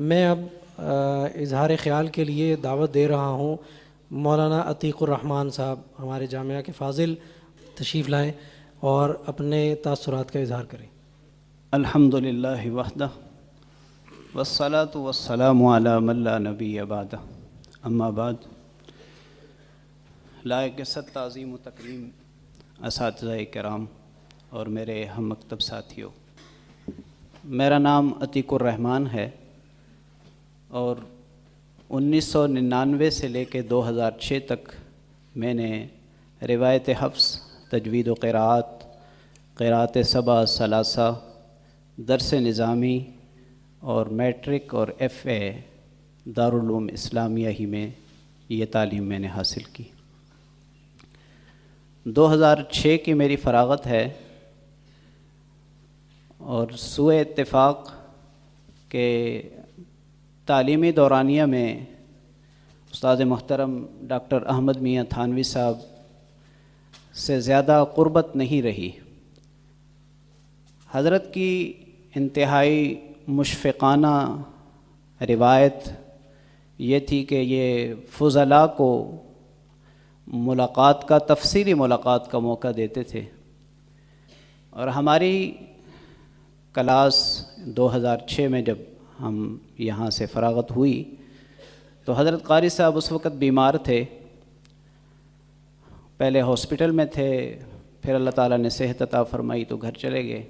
میں اب اظہار خیال کے لیے دعوت دے رہا ہوں مولانا عتیق الرحمن صاحب، ہمارے جامعہ کے فاضل، تشریف لائیں اور اپنے تاثرات کا اظہار کریں۔ الحمد للہ وحدہ والصلاة والسلام علی من لا نبی بعدہ، اما بعد۔ لائق ست تعظیم و تکریم اساتذہ کرام اور میرے ہم مکتب ساتھیوں، میرا نام عتیق الرحمن ہے اور 1999 سے لے کے 2006 تک میں نے روایت حفظ، تجوید و قراءت سبع ثلاثہ، درس نظامی اور میٹرک اور ایف اے دارالعلوم اسلامیہ ہی میں یہ تعلیم میں نے حاصل کی۔ 2006 کی میری فراغت ہے اور سوء اتفاق کہ تعلیمی دورانیہ میں استاد محترم ڈاکٹر احمد میاں تھانوی صاحب سے زیادہ قربت نہیں رہی۔ حضرت کی انتہائی مشفقانہ روایت یہ تھی کہ یہ فضلاء کو ملاقات کا، تفصیلی ملاقات کا موقع دیتے تھے، اور ہماری کلاس 2006 میں جب ہم یہاں سے فراغت ہوئی تو حضرت قاری صاحب اس وقت بیمار تھے، پہلے ہاسپٹل میں تھے، پھر اللہ تعالیٰ نے صحت عطا فرمائی تو گھر چلے گئے۔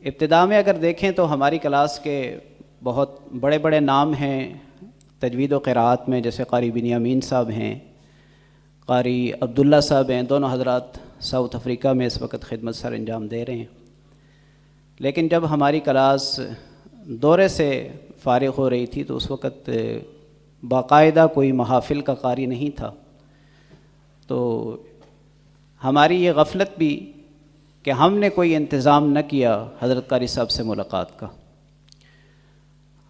ابتدا میں اگر دیکھیں تو ہماری کلاس کے بہت بڑے بڑے نام ہیں تجوید و قراءت میں، جیسے قاری بنیامین صاحب ہیں، قاری عبداللہ صاحب ہیں، دونوں حضرات ساؤتھ افریقہ میں اس وقت خدمت سر انجام دے رہے ہیں۔ لیکن جب ہماری کلاس دورے سے فارغ ہو رہی تھی تو اس وقت باقاعدہ کوئی محافل کا قاری نہیں تھا، تو ہماری یہ غفلت بھی کہ ہم نے کوئی انتظام نہ کیا حضرت قاری صاحب سے ملاقات کا۔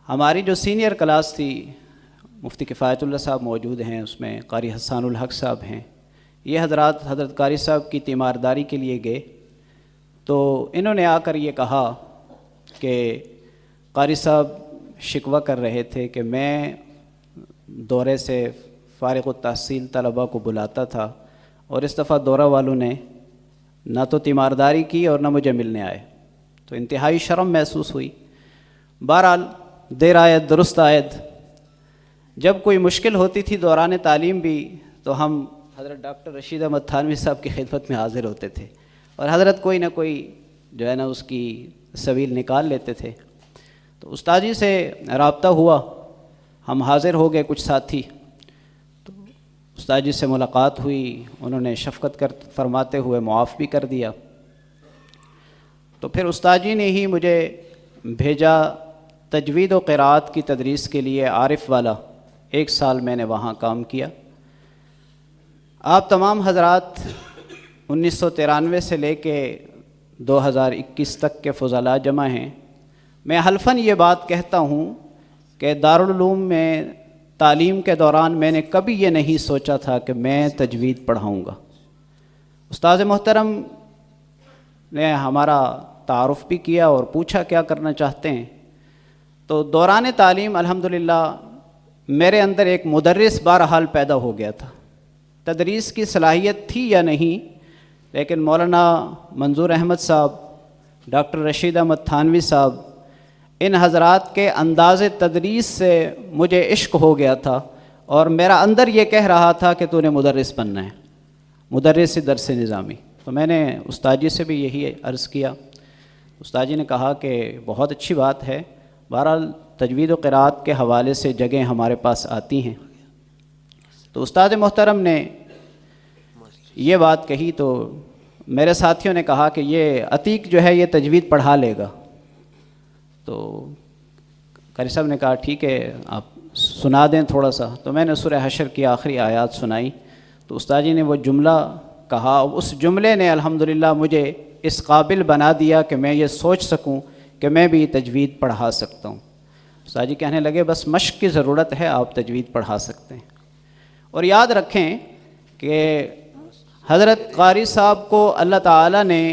ہماری جو سینئر کلاس تھی، مفتی کفایت اللہ صاحب موجود ہیں، اس میں قاری حسان الحق صاحب ہیں، یہ حضرات حضرت قاری صاحب کی تیمارداری کے لیے گئے تو انہوں نے آ کر یہ کہا کہ قاری صاحب شکوہ کر رہے تھے کہ میں دورے سے فارغ التحصیل طلباء کو بلاتا تھا اور اس دفعہ دورہ والوں نے نہ تو تیمارداری کی اور نہ مجھے ملنے آئے، تو انتہائی شرم محسوس ہوئی۔ بہرحال دیر آید درست آید، جب کوئی مشکل ہوتی تھی دوران تعلیم بھی تو ہم حضرت ڈاکٹر رشید احمد تھانوی صاحب کی خدمت میں حاضر ہوتے تھے اور حضرت کوئی نہ کوئی جو ہے نا اس کی سبیل نکال لیتے تھے۔ تو استاد جی سے رابطہ ہوا، ہم حاضر ہو گئے کچھ ساتھی، تو استاد جی سے ملاقات ہوئی، انہوں نے شفقت فرماتے ہوئے معاف بھی کر دیا۔ تو پھر استاد جی نے ہی مجھے بھیجا تجوید و قراءت کی تدریس کے لیے عارف والا، 1 سال میں نے وہاں کام کیا۔ آپ تمام حضرات 1993 سے لے کے 2021 تک کے فضلاء جمع ہیں۔ میں حلفاً یہ بات کہتا ہوں کہ دارالعلوم میں تعلیم کے دوران میں نے کبھی یہ نہیں سوچا تھا کہ میں تجوید پڑھاؤں گا۔ استاد محترم نے ہمارا تعارف بھی کیا اور پوچھا کیا کرنا چاہتے ہیں، تو دوران تعلیم الحمدللہ میرے اندر ایک مدرس بہرحال پیدا ہو گیا تھا۔ تدریس کی صلاحیت تھی یا نہیں، لیکن مولانا منظور احمد صاحب، ڈاکٹر رشید احمد تھانوی صاحب، ان حضرات کے انداز تدریس سے مجھے عشق ہو گیا تھا اور میرا اندر یہ کہہ رہا تھا کہ تو نے مدرس بننا ہے، مدرس درس نظامی۔ تو میں نے استاد جی سے بھی یہی عرض کیا، استاد جی نے کہا کہ بہت اچھی بات ہے، بہرحال تجوید و قراءت کے حوالے سے جگہیں ہمارے پاس آتی ہیں۔ تو استاد محترم نے یہ بات کہی تو میرے ساتھیوں نے کہا کہ یہ عتیق جو ہے یہ تجوید پڑھا لے گا، تو قاری صاحب نے کہا ٹھیک ہے آپ سنا دیں تھوڑا سا۔ تو میں نے سورہ حشر کی آخری آیات سنائی تو استاد جی نے وہ جملہ کہا، اس جملے نے الحمدللہ مجھے اس قابل بنا دیا کہ میں یہ سوچ سکوں کہ میں بھی تجوید پڑھا سکتا ہوں۔ استاد جی کہنے لگے بس مشق کی ضرورت ہے، آپ تجوید پڑھا سکتے ہیں۔ اور یاد رکھیں کہ حضرت قاری صاحب کو اللہ تعالیٰ نے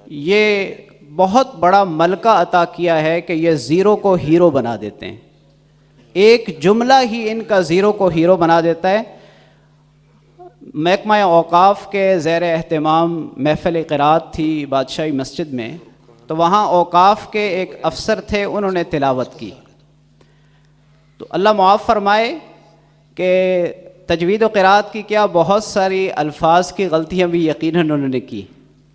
یہ بہت بڑا ملکہ عطا کیا ہے کہ یہ زیرو کو ہیرو بنا دیتے ہیں. ایک جملہ ہی ان کا زیرو کو ہیرو بنا دیتا ہے. محکمہ اوقاف کے زیر اہتمام محفل قرات تھی بادشاہی مسجد میں، تو وہاں اوقاف کے ایک افسر تھے، انہوں نے تلاوت کی. تو اللہ معاف فرمائے کہ تجوید و قرات کی کیا بہت ساری الفاظ کی غلطیاں بھی یقیناً انہوں نے کی،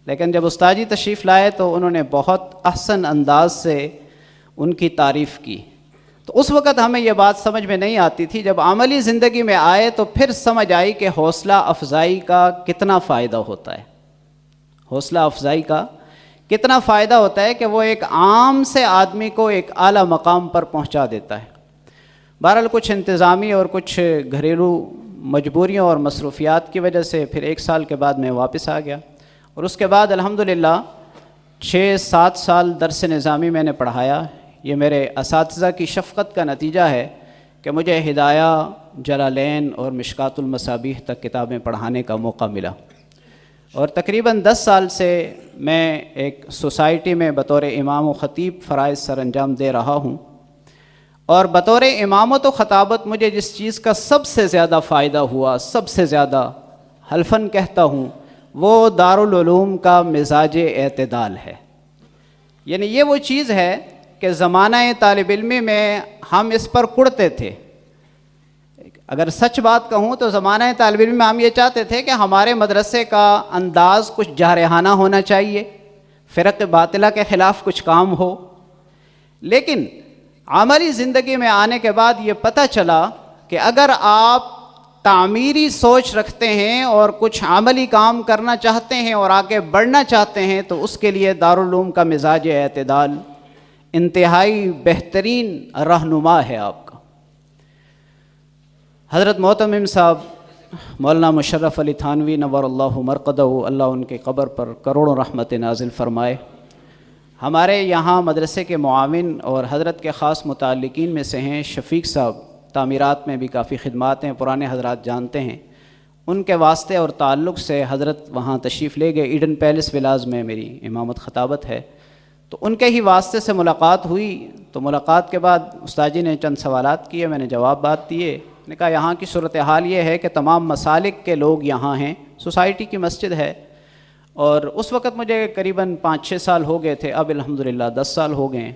لیکن جب استاد جی تشریف لائے تو انہوں نے بہت احسن انداز سے ان کی تعریف کی. تو اس وقت ہمیں یہ بات سمجھ میں نہیں آتی تھی، جب عملی زندگی میں آئے تو پھر سمجھ آئی کہ حوصلہ افزائی کا کتنا فائدہ ہوتا ہے. حوصلہ افزائی کا کتنا فائدہ ہوتا ہے کہ وہ ایک عام سے آدمی کو ایک اعلیٰ مقام پر پہنچا دیتا ہے. بہرحال کچھ انتظامی اور کچھ گھریلو مجبوریوں اور مصروفیات کی وجہ سے پھر 1 سال کے بعد میں واپس آ گیا، اور اس کے بعد الحمدللہ 6-7 سال درس نظامی میں نے پڑھایا. یہ میرے اساتذہ کی شفقت کا نتیجہ ہے کہ مجھے ہدایہ، جلالین اور مشکات المصابیح تک کتابیں پڑھانے کا موقع ملا. اور تقریباً 10 سال سے میں ایک سوسائٹی میں بطور امام و خطیب فرائض سر انجام دے رہا ہوں. اور بطور امامت و خطابت مجھے جس چیز کا سب سے زیادہ فائدہ ہوا، سب سے زیادہ حلفاً کہتا ہوں، وہ دارالعلوم کا مزاج اعتدال ہے. یعنی یہ وہ چیز ہے کہ زمانہ طالب علمی میں ہم اس پر کڑتے تھے. اگر سچ بات کہوں تو زمانہ طالب علم میں ہم یہ چاہتے تھے کہ ہمارے مدرسے کا انداز کچھ جارحانہ ہونا چاہیے، فرق باطلہ کے خلاف کچھ کام ہو. لیکن عملی زندگی میں آنے کے بعد یہ پتہ چلا کہ اگر آپ تعمیری سوچ رکھتے ہیں اور کچھ عملی کام کرنا چاہتے ہیں اور آگے بڑھنا چاہتے ہیں تو اس کے لیے دارالعلوم کا مزاج اعتدال انتہائی بہترین رہنما ہے آپ کا. حضرت معتمم صاحب مولانا مشرف علی تھانوی نور اللہ مرقدہ، اللہ ان کے قبر پر کروڑوں رحمت نازل فرمائے، ہمارے یہاں مدرسے کے معاون اور حضرت کے خاص متعلقین میں سے ہیں. شفیق صاحب تعمیرات میں بھی کافی خدمات ہیں، پرانے حضرات جانتے ہیں. ان کے واسطے اور تعلق سے حضرت وہاں تشریف لے گئے. ایڈن پیلس ولاز میں میری امامت خطابت ہے، تو ان کے ہی واسطے سے ملاقات ہوئی. تو ملاقات کے بعد استاد جی نے چند سوالات کیے، میں نے جوابات دیے. نے کہا یہاں کی صورتحال یہ ہے کہ تمام مسالک کے لوگ یہاں ہیں، سوسائٹی کی مسجد ہے، اور اس وقت مجھے قریباً 5-6 سال ہو گئے تھے، اب الحمدللہ 10 سال ہو گئے ہیں.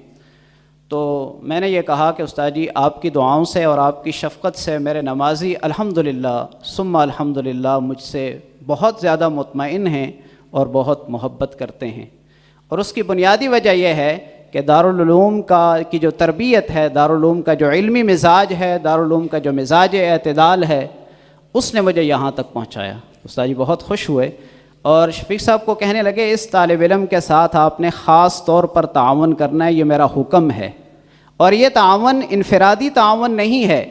تو میں نے یہ کہا کہ استاد جی آپ کی دعاؤں سے اور آپ کی شفقت سے میرے نمازی الحمدللہ ثم الحمدللہ مجھ سے بہت زیادہ مطمئن ہیں اور بہت محبت کرتے ہیں. اور اس کی بنیادی وجہ یہ ہے کہ دارالعلوم کی جو تربیت ہے، دارالعلوم کا جو علمی مزاج ہے، دارالعلوم کا جو مزاج اعتدال ہے، اس نے مجھے یہاں تک پہنچایا. استاد جی بہت خوش ہوئے اور شفیق صاحب کو کہنے لگے اس طالب علم کے ساتھ آپ نے خاص طور پر تعاون کرنا ہے، یہ میرا حکم ہے. اور یہ تعاون انفرادی تعاون نہیں ہے،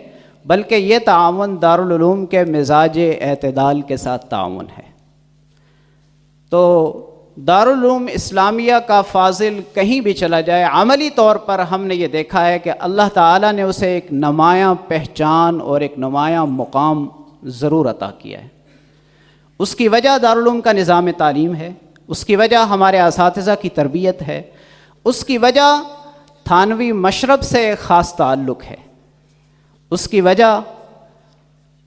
بلکہ یہ تعاون دارالعلوم کے مزاج اعتدال کے ساتھ تعاون ہے. تو دارالعلوم اسلامیہ کا فاضل کہیں بھی چلا جائے، عملی طور پر ہم نے یہ دیکھا ہے کہ اللہ تعالیٰ نے اسے ایک نمایاں پہچان اور ایک نمایاں مقام ضرور عطا کیا ہے. اس کی وجہ دارالعلوم کا نظام تعلیم ہے، اس کی وجہ ہمارے اساتذہ کی تربیت ہے، اس کی وجہ تھانوی مشرب سے ایک خاص تعلق ہے، اس کی وجہ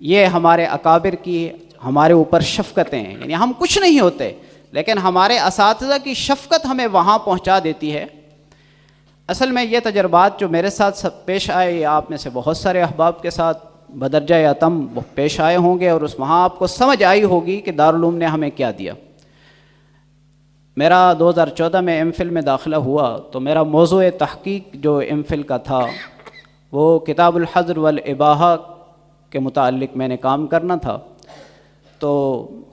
یہ ہمارے اکابر کی ہمارے اوپر شفقتیں ہیں. یعنی ہم کچھ نہیں ہوتے لیکن ہمارے اساتذہ کی شفقت ہمیں وہاں پہنچا دیتی ہے. اصل میں یہ تجربات جو میرے ساتھ پیش آئے، یہ آپ میں سے بہت سارے احباب کے ساتھ بدرجہ اتم پیش آئے ہوں گے، اور وہاں آپ کو سمجھ آئی ہوگی کہ دارالعلوم نے ہمیں کیا دیا. میرا 2014 میں ایم فل میں داخلہ ہوا تو میرا موضوع تحقیق جو ایم فل کا تھا وہ کتاب الحظر والاباحہ کے متعلق میں نے کام کرنا تھا. تو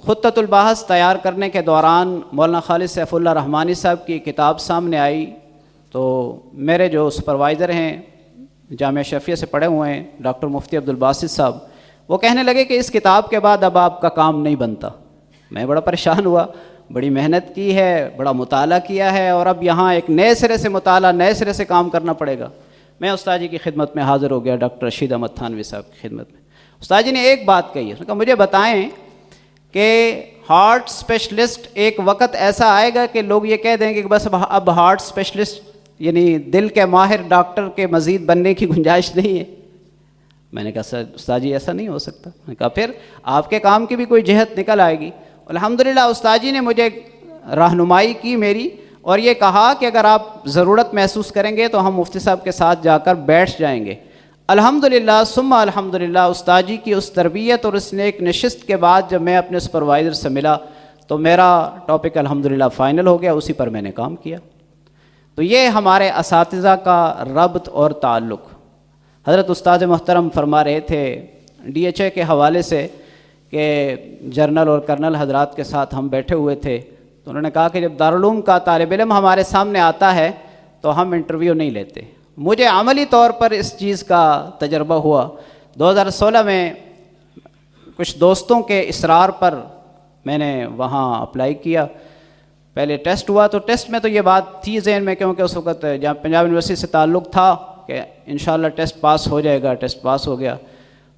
خطۃ البحث تیار کرنے کے دوران مولانا خالد سیف اللہ رحمانی صاحب کی کتاب سامنے آئی. تو میرے جو سپروائزر ہیں جامعہ شفیہ سے پڑھے ہوئے ہیں ڈاکٹر مفتی عبدالباسط صاحب، وہ کہنے لگے کہ اس کتاب کے بعد اب آپ کا کام نہیں بنتا. میں بڑا پریشان ہوا، بڑی محنت کی ہے، بڑا مطالعہ کیا ہے، اور اب یہاں ایک نئے سرے سے مطالعہ، نئے سرے سے کام کرنا پڑے گا. میں استاد جی کی خدمت میں حاضر ہو گیا، ڈاکٹر رشید احمد تھانوی صاحب کی خدمت میں. استاد جی نے ایک بات کہی، اس نے کہا مجھے بتائیں کہ ہارٹ اسپیشلسٹ ایک وقت ایسا آئے گا کہ لوگ یہ کہہ دیں گے کہ بس اب ہارٹ اسپیشلسٹ یعنی دل کے ماہر ڈاکٹر کے مزید بننے کی گنجائش نہیں ہے. میں نے کہا سر استاد جی ایسا نہیں ہو سکتا. میں نے کہا پھر آپ کے کام کی بھی کوئی جہت نکل آئے گی. الحمدللہ استاد جی نے مجھے رہنمائی کی میری، اور یہ کہا کہ اگر آپ ضرورت محسوس کریں گے تو ہم مفتی صاحب کے ساتھ جا کر بیٹھ جائیں گے. الحمدللہ ثم الحمدللہ استاد جی کی اس تربیت اور اس نیک نشست کے بعد جب میں اپنے سپروائزر سے ملا تو میرا ٹاپک الحمدللہ فائنل ہو گیا، اسی پر میں نے کام کیا. تو یہ ہمارے اساتذہ کا ربط اور تعلق. حضرت استاد محترم فرما رہے تھے ڈی ایچ اے کے حوالے سے کہ جرنل اور کرنل حضرات کے ساتھ ہم بیٹھے ہوئے تھے تو انہوں نے کہا کہ جب دارالعلوم کا طالب علم ہمارے سامنے آتا ہے تو ہم انٹرویو نہیں لیتے. مجھے عملی طور پر اس چیز کا تجربہ ہوا. 2016 میں کچھ دوستوں کے اصرار پر میں نے وہاں اپلائی کیا. پہلے ٹیسٹ ہوا تو ٹیسٹ میں تو یہ بات تھی ذہن میں، کیونکہ اس وقت جہاں پنجاب یونیورسٹی سے تعلق تھا کہ انشاءاللہ ٹیسٹ پاس ہو جائے گا. ٹیسٹ پاس ہو گیا.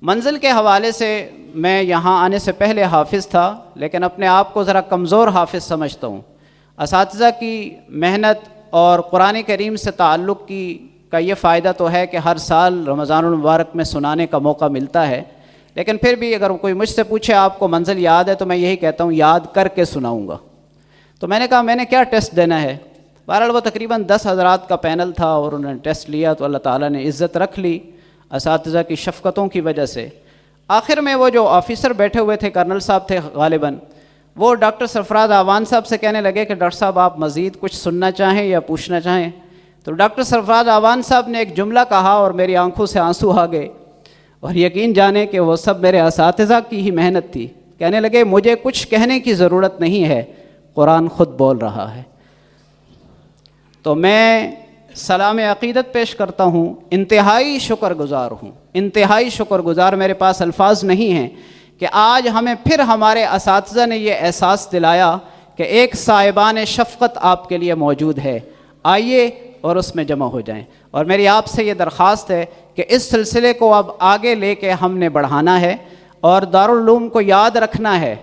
منزل کے حوالے سے میں یہاں آنے سے پہلے حافظ تھا، لیکن اپنے آپ کو ذرا کمزور حافظ سمجھتا ہوں. اساتذہ کی محنت اور قرآن کریم سے تعلق کا یہ فائدہ تو ہے کہ ہر سال رمضان المبارک میں سنانے کا موقع ملتا ہے، لیکن پھر بھی اگر کوئی مجھ سے پوچھے آپ کو منزل یاد ہے تو میں یہی کہتا ہوں یاد کر کے سناؤں گا. تو میں نے کہا میں نے کیا ٹیسٹ دینا ہے. بہرحال وہ تقریباً 10 حضرات کا پینل تھا اور انہوں نے ٹیسٹ لیا تو اللہ تعالیٰ نے عزت رکھ لی اساتذہ کی شفقتوں کی وجہ سے. آخر میں وہ جو آفیسر بیٹھے ہوئے تھے، کرنل صاحب تھے غالباً، وہ ڈاکٹر سرفراز اعوان صاحب سے کہنے لگے کہ ڈاکٹر صاحب آپ مزید کچھ سننا چاہیں یا پوچھنا چاہیں. تو ڈاکٹر سرفراز اعوان صاحب نے ایک جملہ کہا اور میری آنکھوں سے آنسو آ گئے، اور یقین جانیں کہ وہ سب میرے اساتذہ کی ہی محنت تھی. کہنے لگے مجھے کچھ کہنے کی ضرورت نہیں ہے، قرآن خود بول رہا ہے. تو میں سلام عقیدت پیش کرتا ہوں، انتہائی شکر گزار ہوں، انتہائی شکر گزار. میرے پاس الفاظ نہیں ہیں کہ آج ہمیں پھر ہمارے اساتذہ نے یہ احساس دلایا کہ ایک صاحبان شفقت آپ کے لیے موجود ہے، آئیے اور اس میں جمع ہو جائیں. اور میری آپ سے یہ درخواست ہے کہ اس سلسلے کو اب آگے لے کے ہم نے بڑھانا ہے اور دارالعلوم کو یاد رکھنا ہے.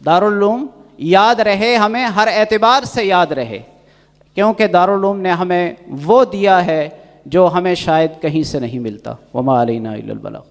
دارالعلوم یاد رہے، ہمیں ہر اعتبار سے یاد رہے، کیونکہ دارالعلوم نے ہمیں وہ دیا ہے جو ہمیں شاید کہیں سے نہیں ملتا. وما علینا الا البلاغ.